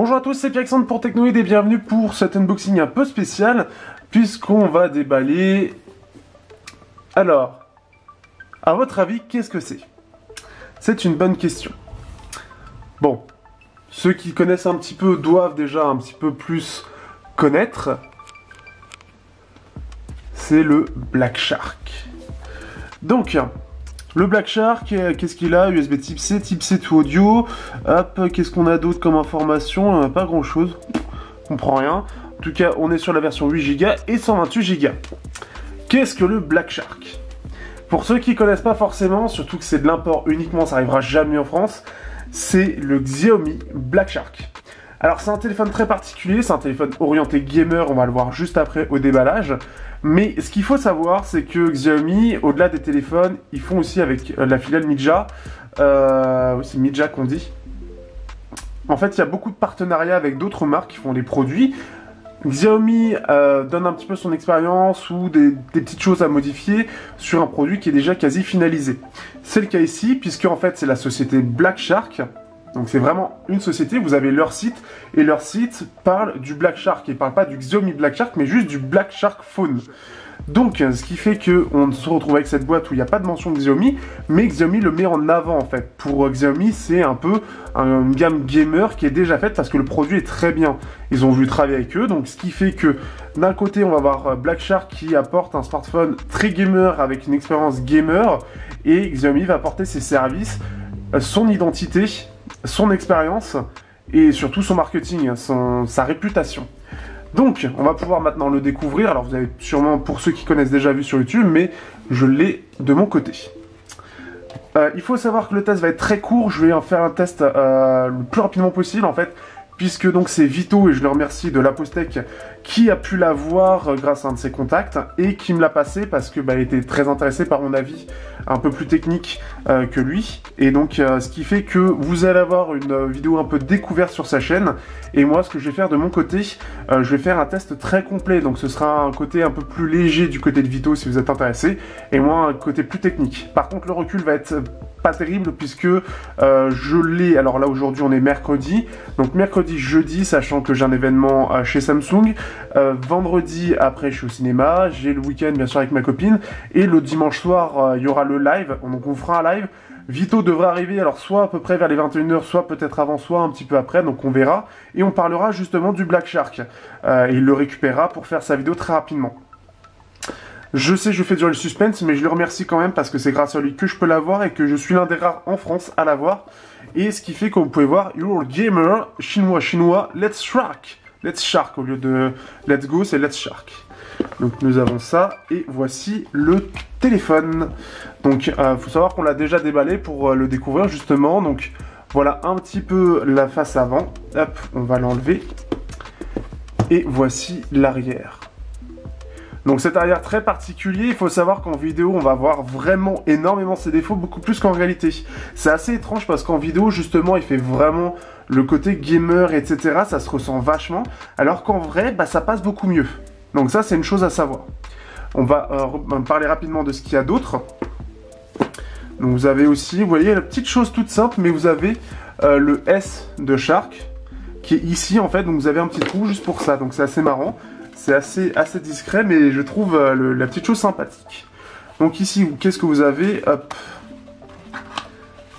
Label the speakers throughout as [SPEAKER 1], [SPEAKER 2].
[SPEAKER 1] Bonjour à tous, c'est Pierre-Alexandre pour Technoid et bienvenue pour cet unboxing un peu spécial puisqu'on va déballer... Alors, à votre avis, qu'est-ce que c'est? C'est une bonne question. Bon, ceux qui connaissent un petit peu doivent déjà un petit peu plus connaître. C'est le Black Shark. Donc, le Black Shark, qu'est-ce qu'il a? USB type C to audio. Hop, qu'est-ce qu'on a d'autre comme information? Pas grand chose. On comprend rien. En tout cas, on est sur la version 8Go et 128Go. Qu'est-ce que le Black Shark? Pour ceux qui connaissent pas forcément, surtout que c'est de l'import uniquement, ça arrivera jamais en France, c'est le Xiaomi Black Shark. Alors c'est un téléphone très particulier, c'est un téléphone orienté gamer, on va le voir juste après au déballage. Mais ce qu'il faut savoir, c'est que Xiaomi, au-delà des téléphones, ils font aussi avec la filiale Mijia, oui c'est Mijia qu'on dit. En fait, il y a beaucoup de partenariats avec d'autres marques qui font les produits. Xiaomi donne un petit peu son expérience ou des petites choses à modifier sur un produit qui est déjà quasi finalisé. C'est le cas ici, puisque en fait c'est la société Black Shark. Donc c'est vraiment une société, vous avez leur site, et leur site parle du Black Shark. Il ne parle pas du Xiaomi Black Shark, mais juste du Black Shark Phone. Donc ce qui fait qu'on se retrouve avec cette boîte où il n'y a pas de mention de Xiaomi, mais Xiaomi le met en avant en fait. Pour Xiaomi, c'est un peu une gamme gamer qui est déjà faite parce que le produit est très bien. Ils ont voulu travailler avec eux, donc ce qui fait que d'un côté on va avoir Black Shark qui apporte un smartphone très gamer avec une expérience gamer, et Xiaomi va apporter ses services, son identité, son expérience et surtout son marketing, sa réputation. Donc, on va pouvoir maintenant le découvrir. Alors, vous avez sûrement, pour ceux qui connaissent, déjà vu sur YouTube, mais je l'ai de mon côté. Il faut savoir que le test va être très court. Je vais en faire un test le plus rapidement possible, en fait, puisque donc c'est Vito, et je le remercie de l'Apostec, qui a pu l'avoir grâce à un de ses contacts, et qui me l'a passé parce que il était très intéressé par mon avis un peu plus technique que lui, et donc ce qui fait que vous allez avoir une vidéo un peu découverte sur sa chaîne, et moi ce que je vais faire de mon côté, je vais faire un test très complet, donc ce sera un côté un peu plus léger du côté de Vito si vous êtes intéressé, et moi un côté plus technique. Par contre le recul va être pas terrible puisque je l'ai, alors là aujourd'hui on est mercredi, donc mercredi, jeudi, sachant que j'ai un événement chez Samsung, vendredi après je suis au cinéma, j'ai le week-end bien sûr avec ma copine, et le dimanche soir il y aura le live, donc on fera un live. Vito devrait arriver alors soit à peu près vers les 21h, soit peut-être avant, soit un petit peu après, donc on verra, et on parlera justement du Black Shark, et il le récupérera pour faire sa vidéo très rapidement. Je sais, je fais durer le suspense, mais je le remercie quand même parce que c'est grâce à lui que je peux l'avoir et que je suis l'un des rares en France à l'avoir. Et ce qui fait que vous pouvez voir, You're a gamer, chinois, let's shark. Let's shark au lieu de let's go, c'est let's shark. Donc nous avons ça, et voici le téléphone. Donc faut savoir qu'on l'a déjà déballé pour le découvrir justement. Donc voilà un petit peu la face avant. Hop, on va l'enlever. Et voici l'arrière. Donc cet arrière très particulier, il faut savoir qu'en vidéo on va voir vraiment énormément ses défauts, beaucoup plus qu'en réalité. C'est assez étrange parce qu'en vidéo justement il fait vraiment le côté gamer etc, ça se ressent vachement, alors qu'en vrai ça passe beaucoup mieux. Donc ça c'est une chose à savoir. On va parler rapidement de ce qu'il y a d'autre. Donc vous avez aussi, vous voyez la petite chose toute simple, mais vous avez le S de Shark qui est ici en fait, donc vous avez un petit trou juste pour ça, donc c'est assez marrant. C'est assez discret, mais je trouve la petite chose sympathique. Donc ici, qu'est-ce que vous avez? Hop.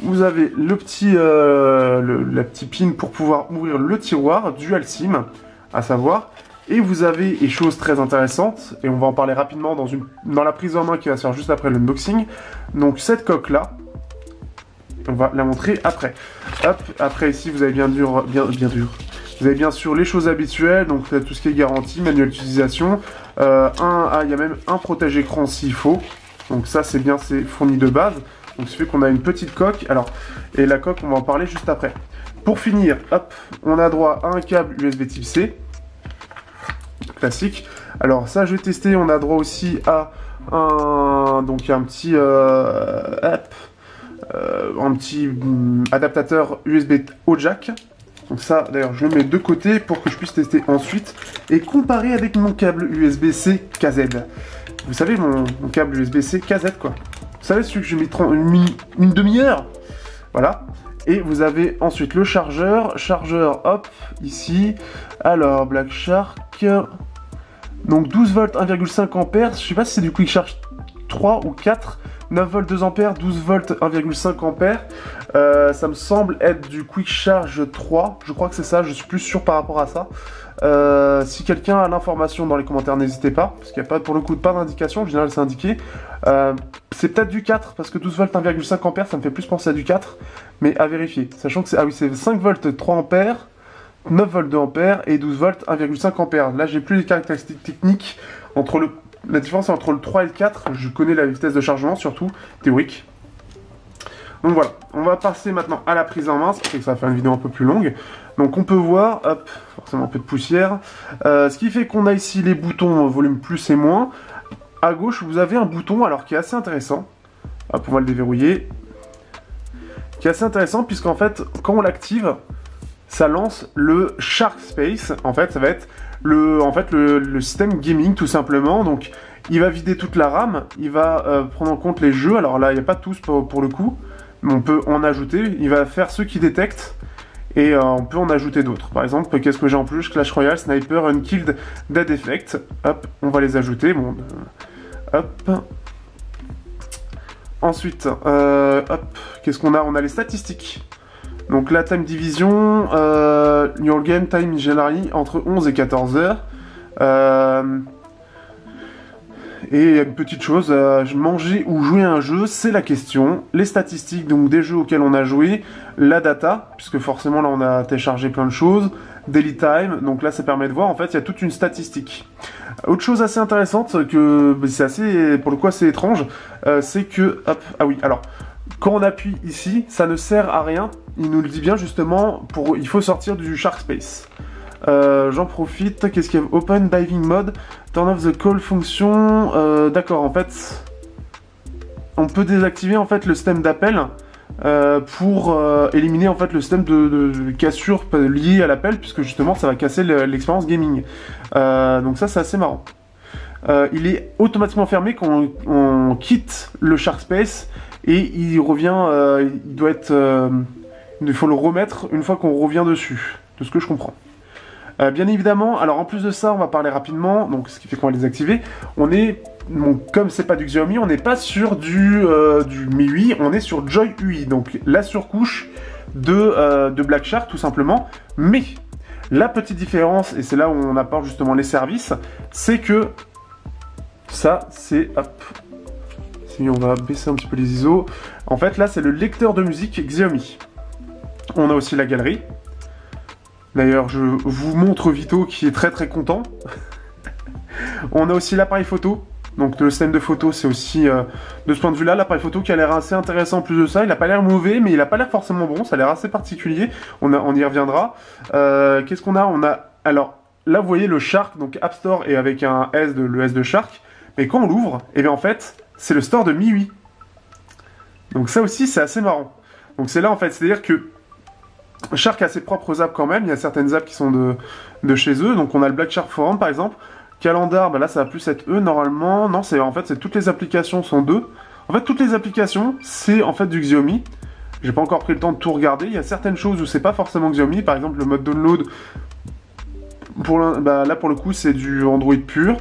[SPEAKER 1] Vous avez le petit, la petite pin pour pouvoir ouvrir le tiroir, dual SIM, à savoir. Et vous avez, et chose très intéressante, et on va en parler rapidement dans la prise en main qui va se faire juste après l'unboxing. Donc cette coque-là, on va la montrer après. Hop, après ici, vous avez bien dur. Vous avez bien sûr les choses habituelles, donc tout ce qui est garantie, manuel d'utilisation. Il y a même un protège-écran s'il faut. Donc ça c'est bien, c'est fourni de base. Donc ça fait qu'on a une petite coque. Alors, et la coque, on va en parler juste après. Pour finir, hop, on a droit à un câble USB type C. Classique. Alors ça je vais tester, on a droit aussi à un petit adaptateur USB au jack. Donc ça, d'ailleurs, je le mets de côté pour que je puisse tester ensuite et comparer avec mon câble USB-C KZ. Vous savez, mon câble USB-C KZ, quoi. Vous savez, celui que j'ai mis une demi-heure. Voilà. Et vous avez ensuite le chargeur, hop, ici. Alors, Black Shark, donc 12 volts, 1,5 ampères, je sais pas si c'est du Quick Charge 3 ou 4, 9 volts, 2 ampères, 12 volts, 1,5 ampères, ça me semble être du Quick Charge 3, je crois que c'est ça, je suis plus sûr par rapport à ça. Si quelqu'un a l'information dans les commentaires, n'hésitez pas, parce qu'il n'y a pas, pour le coup, pas d'indication, en général c'est indiqué. C'est peut-être du 4, parce que 12 volts, 1,5 ampères, ça me fait plus penser à du 4, mais à vérifier, sachant que c'est, ah oui, c'est 5 volts, 3 ampères, 9 volts 2 ampères et 12 volts 1,5 ampères. Là, j'ai plus les caractéristiques techniques entre la différence entre le 3 et le 4. Je connais la vitesse de chargement, surtout théorique. Donc voilà, on va passer maintenant à la prise en main. Ça fait que ça va faire une vidéo un peu plus longue. Donc on peut voir, hop, forcément un peu de poussière. Ce qui fait qu'on a ici les boutons volume plus et moins. À gauche, vous avez un bouton alors qui est assez intéressant. Hop, on va le déverrouiller. Qui est assez intéressant puisqu'en fait, quand on l'active, ça lance le Shark Space. En fait, ça va être le système gaming tout simplement. Donc, il va vider toute la RAM, il va prendre en compte les jeux. Alors là, il n'y a pas tous pour le coup, mais on peut en ajouter. Il va faire ceux qui détectent et on peut en ajouter d'autres. Par exemple, qu'est-ce que j'ai en plus? Clash Royale, Sniper, Unkilled, Dead Effect. Hop, on va les ajouter. Bon, hop. Ensuite, hop, qu'est-ce qu'on a? On a les statistiques. Donc la time division, your game time generally entre 11 et 14 heures. Et une petite chose, manger ou jouer à un jeu, c'est la question. Les statistiques donc des jeux auxquels on a joué, la data, puisque forcément là on a téléchargé plein de choses, daily time, donc là ça permet de voir, en fait il y a toute une statistique. Autre chose assez intéressante, que c'est assez, pour le coup assez étrange, c'est que, hop, ah oui, alors, quand on appuie ici, ça ne sert à rien. Il nous le dit bien justement, il faut sortir du Shark Space. J'en profite, qu'est-ce qu'il y a? Open Diving Mode, Turn off the call function, d'accord, en fait, on peut désactiver en fait le système d'appel pour éliminer en fait le système de cassure lié à l'appel, puisque justement ça va casser l'expérience gaming. Donc ça c'est assez marrant. Il est automatiquement fermé quand on quitte le Shark Space et il revient, il faut le remettre une fois qu'on revient dessus, de ce que je comprends. Bien évidemment, alors en plus de ça, on va parler rapidement, donc ce qui fait qu'on va les activer. On est, donc, comme c'est pas du Xiaomi, on n'est pas sur du MIUI, on est sur Joy UI, donc la surcouche de Black Shark tout simplement. Mais la petite différence, et c'est là où on apporte justement les services, c'est que ça, c'est, hop, si on va baisser un petit peu les ISO, en fait là c'est le lecteur de musique Xiaomi. On a aussi la galerie. D'ailleurs, je vous montre Vito qui est très très content. On a aussi l'appareil photo. Donc le système de photo, c'est aussi de ce point de vue-là, l'appareil photo qui a l'air assez intéressant en plus de ça. Il n'a pas l'air mauvais, mais il n'a pas l'air forcément bon. Ça a l'air assez particulier. On y reviendra. Qu'est-ce qu'on a? On a... Alors, là, vous voyez le Shark, donc App Store, et avec un S, le S de Shark. Mais quand on l'ouvre, eh bien en fait, c'est le store de MIUI. Donc ça aussi, c'est assez marrant. Donc c'est là, en fait, c'est-à-dire que Shark a ses propres apps quand même, il y a certaines apps qui sont de chez eux, donc on a le Black Shark Forum par exemple, Calendar, bah là ça va plus être eux normalement, non en fait c'est toutes les applications sont d'eux, en fait toutes les applications c'est en fait du Xiaomi, j'ai pas encore pris le temps de tout regarder, il y a certaines choses où c'est pas forcément Xiaomi, par exemple le mode download, là pour le coup c'est du Android pur,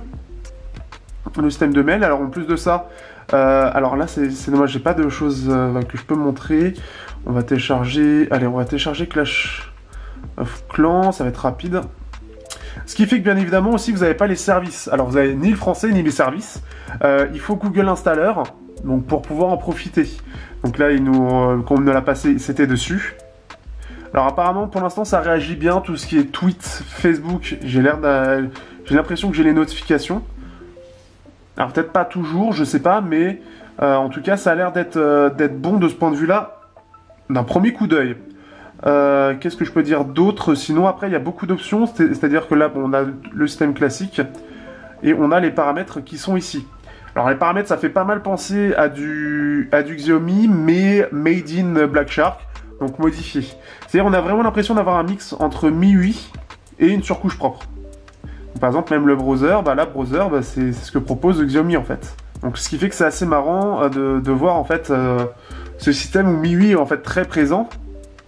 [SPEAKER 1] le système de mail, alors en plus de ça, alors là c'est dommage, j'ai pas de choses que je peux montrer. On va télécharger, allez, on va télécharger Clash of Clans, ça va être rapide. Ce qui fait que bien évidemment aussi vous n'avez pas les services. Alors vous avez ni le français ni les services. Il faut Google Installer, donc pour pouvoir en profiter. Donc là, quand on me l'a passé, c'était dessus. Alors apparemment pour l'instant ça réagit bien, tout ce qui est tweet, Facebook, j'ai l'impression que j'ai les notifications. Alors peut-être pas toujours, je sais pas, mais en tout cas ça a l'air d'être bon de ce point de vue-là. D'un premier coup d'œil. Qu'est-ce que je peux dire d'autre? Sinon après il y a beaucoup d'options, c'est-à-dire que là bon, on a le système classique et on a les paramètres qui sont ici. Alors les paramètres ça fait pas mal penser à du Xiaomi mais made in Black Shark, donc modifié. C'est-à-dire on a vraiment l'impression d'avoir un mix entre MIUI et une surcouche propre. Donc, par exemple même le browser, browser c'est ce que propose Xiaomi en fait. Donc ce qui fait que c'est assez marrant de voir en fait ce système où MIUI est en fait très présent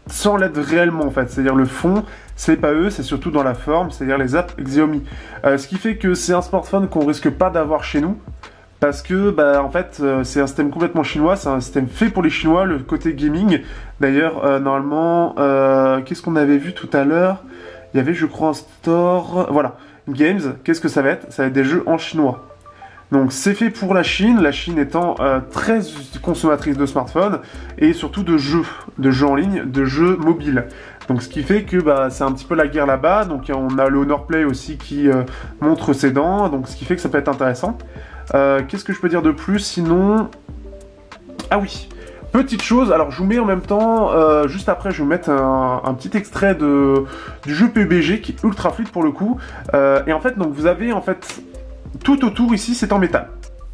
[SPEAKER 1] sans l'être réellement en fait. C'est-à-dire le fond, c'est pas eux, c'est surtout dans la forme, c'est-à-dire les apps Xiaomi. Ce qui fait que c'est un smartphone qu'on risque pas d'avoir chez nous. Parce que, bah, en fait, c'est un système complètement chinois, c'est un système fait pour les Chinois, le côté gaming. D'ailleurs, normalement, qu'est-ce qu'on avait vu tout à l'heure? Il y avait, je crois, un store... Voilà, Games, qu'est-ce que ça va être? Ça va être des jeux en chinois. Donc, c'est fait pour la Chine étant très consommatrice de smartphones, et surtout de jeux en ligne, de jeux mobiles. Donc, ce qui fait que, bah, c'est un petit peu la guerre là-bas. Donc, on a le Honor Play aussi qui montre ses dents, donc ce qui fait que ça peut être intéressant. Qu'est-ce que je peux dire de plus sinon? Ah oui, petite chose, alors je vous mets en même temps, juste après je vais vous mettre un petit extrait du jeu PUBG qui est ultra fluide pour le coup. Et en fait, donc vous avez en fait tout autour ici c'est en métal.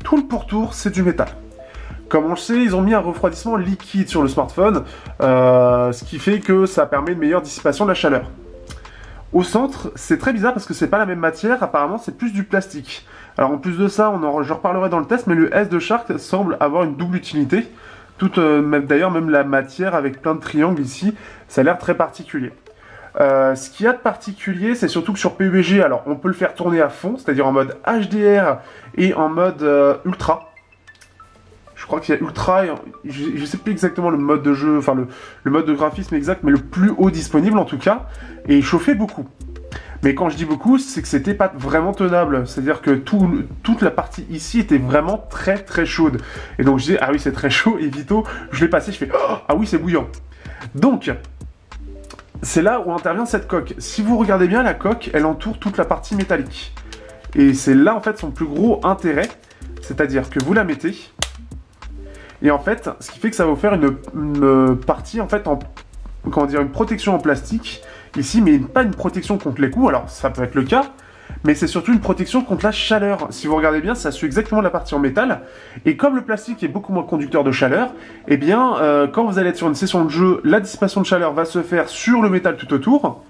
[SPEAKER 1] Tout le pourtour c'est du métal. Comme on le sait, ils ont mis un refroidissement liquide sur le smartphone, ce qui fait que ça permet une meilleure dissipation de la chaleur. Au centre, c'est très bizarre parce que c'est pas la même matière, apparemment c'est plus du plastique. Alors en plus de ça, je reparlerai dans le test, mais le S de Shark semble avoir une double utilité. D'ailleurs, même la matière avec plein de triangles ici, ça a l'air très particulier. Ce qu'il y a de particulier, c'est surtout que sur PUBG, alors on peut le faire tourner à fond, c'est-à-dire en mode HDR et en mode ultra. Je crois qu'il y a ultra, je sais plus exactement le mode de jeu, enfin le mode de graphisme exact, mais le plus haut disponible en tout cas, et il chauffait beaucoup. Mais quand je dis beaucoup, c'est que c'était pas vraiment tenable, c'est-à-dire que toute la partie ici était vraiment très très chaude. Et donc je dis, ah oui c'est très chaud, et vito, je l'ai passé, je fais, oh, ah oui c'est bouillant. Donc, c'est là où intervient cette coque. Si vous regardez bien, la coque, elle entoure toute la partie métallique. Et c'est là en fait son plus gros intérêt, c'est-à-dire que vous la mettez, et en fait, ce qui fait que ça va vous faire une partie, en fait, comment dire, une protection en plastique, ici, mais pas une protection contre les coups, alors ça peut être le cas, mais c'est surtout une protection contre la chaleur. Si vous regardez bien, ça suit exactement la partie en métal, et comme le plastique est beaucoup moins conducteur de chaleur, eh bien, quand vous allez être sur une session de jeu, la dissipation de chaleur va se faire sur le métal tout autour.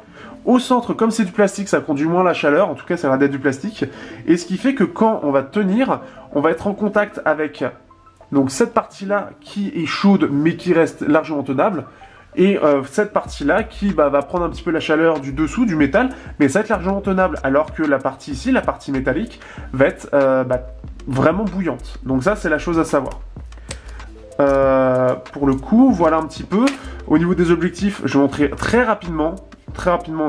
[SPEAKER 1] Au centre, comme c'est du plastique, ça conduit moins la chaleur, en tout cas ça va être du plastique, et ce qui fait que quand on va tenir, on va être en contact avec... Donc cette partie-là qui est chaude mais qui reste largement tenable, et cette partie-là qui va prendre un petit peu la chaleur du dessous, du métal, mais ça va être largement tenable, alors que la partie ici, la partie métallique, va être vraiment bouillante. Donc ça c'est la chose à savoir. Pour le coup, voilà un petit peu. Au niveau des objectifs, je vais montrer très rapidement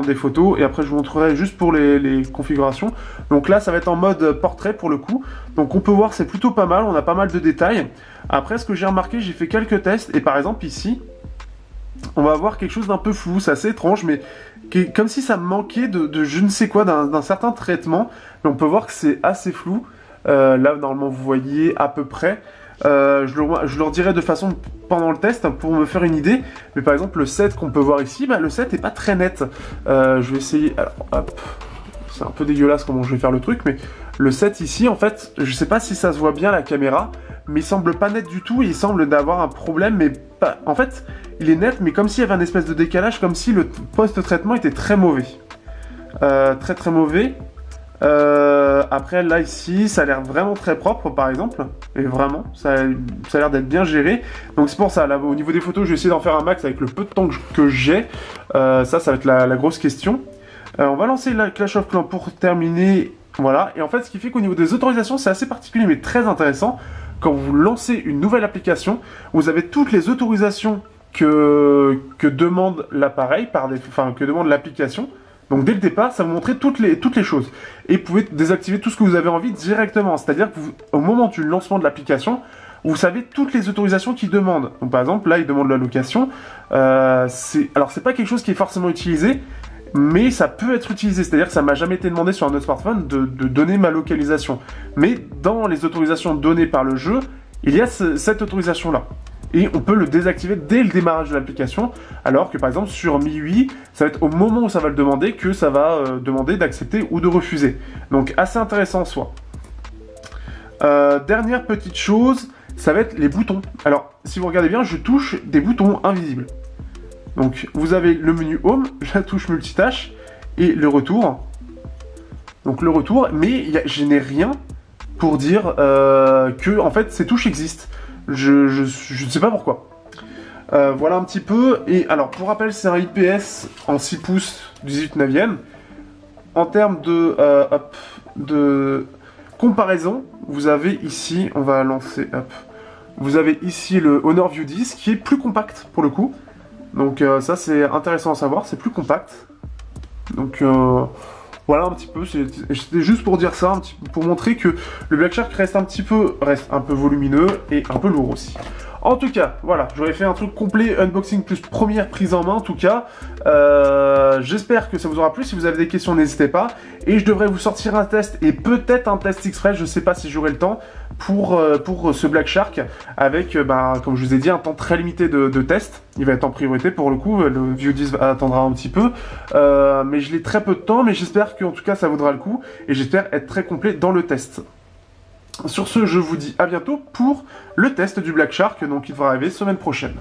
[SPEAKER 1] des photos, et après je vous montrerai juste pour les configurations. Donc là ça va être en mode portrait pour le coup, donc on peut voir c'est plutôt pas mal, on a pas mal de détails. Après ce que j'ai remarqué, j'ai fait quelques tests, et par exemple ici on va avoir quelque chose d'un peu flou, c'est assez étrange, mais comme si ça manquait de je ne sais quoi, d'un certain traitement, mais on peut voir que c'est assez flou. Là normalement vous voyez à peu près. Je leur dirai de façon pendant le test pour me faire une idée, mais par exemple le set qu'on peut voir ici, le set est pas très net. Je vais essayer, alors hop, c'est un peu dégueulasse comment je vais faire le truc, mais le set ici en fait, je sais pas si ça se voit bien à la caméra, mais il semble pas net du tout, et il semble d'avoir un problème, mais pas... En fait, il est net, mais comme s'il y avait un espèce de décalage, comme si le post-traitement était très mauvais. Très très mauvais. Après là ici ça a l'air vraiment très propre par exemple, et vraiment ça a l'air d'être bien géré, donc c'est pour ça là au niveau des photos je vais essayer d'en faire un max avec le peu de temps que j'ai. Ça va être la grosse question. On va lancer la Clash of Clans pour terminer, voilà. Et en fait ce qui fait qu'au niveau des autorisations c'est assez particulier mais très intéressant. Quand vous lancez une nouvelle application, vous avez toutes les autorisations que demande l'appareil, que demande l'application. Donc dès le départ, ça va vous montrer toutes les choses. Et vous pouvez désactiver tout ce que vous avez envie directement. C'est-à-dire qu'au moment du lancement de l'application, vous savez toutes les autorisations qu'il demande. Donc par exemple, là, il demande la location. Alors c'est pas quelque chose qui est forcément utilisé, mais ça peut être utilisé. C'est-à-dire que ça m'a jamais été demandé sur un autre smartphone de donner ma localisation. Mais dans les autorisations données par le jeu, il y a cette autorisation-là. Et on peut le désactiver dès le démarrage de l'application, alors que par exemple sur MIUI, ça va être au moment où ça va le demander que ça va demander d'accepter ou de refuser. Donc assez intéressant en soi. Dernière petite chose, ça va être les boutons. Alors si vous regardez bien, je touche des boutons invisibles. Donc vous avez le menu Home, la touche multitâche et le retour. Donc le retour, mais je n'ai rien pour dire que en fait ces touches existent. Je ne sais pas pourquoi. Voilà un petit peu. Et alors, pour rappel, c'est un IPS en 6 pouces 18 neuvième. En termes de comparaison, vous avez ici, on va lancer, hop, vous avez ici le Honor View 10 qui est plus compact pour le coup. Donc ça c'est intéressant à savoir, c'est plus compact. Donc voilà un petit peu, c'était juste pour dire ça, pour montrer que le Black Shark reste un peu volumineux et un peu lourd aussi. En tout cas, voilà, j'aurais fait un truc complet, unboxing plus première prise en main en tout cas. J'espère que ça vous aura plu. Si vous avez des questions, n'hésitez pas. Et je devrais vous sortir un test et peut-être un test express, je sais pas si j'aurai le temps, pour ce Black Shark avec, comme je vous ai dit, un temps très limité de test. Il va être en priorité pour le coup, le View 10 attendra un petit peu. Mais je l'ai très peu de temps, mais j'espère qu'en tout cas ça vaudra le coup. Et j'espère être très complet dans le test. Sur ce, je vous dis à bientôt pour le test du Black Shark, donc il va arriver semaine prochaine.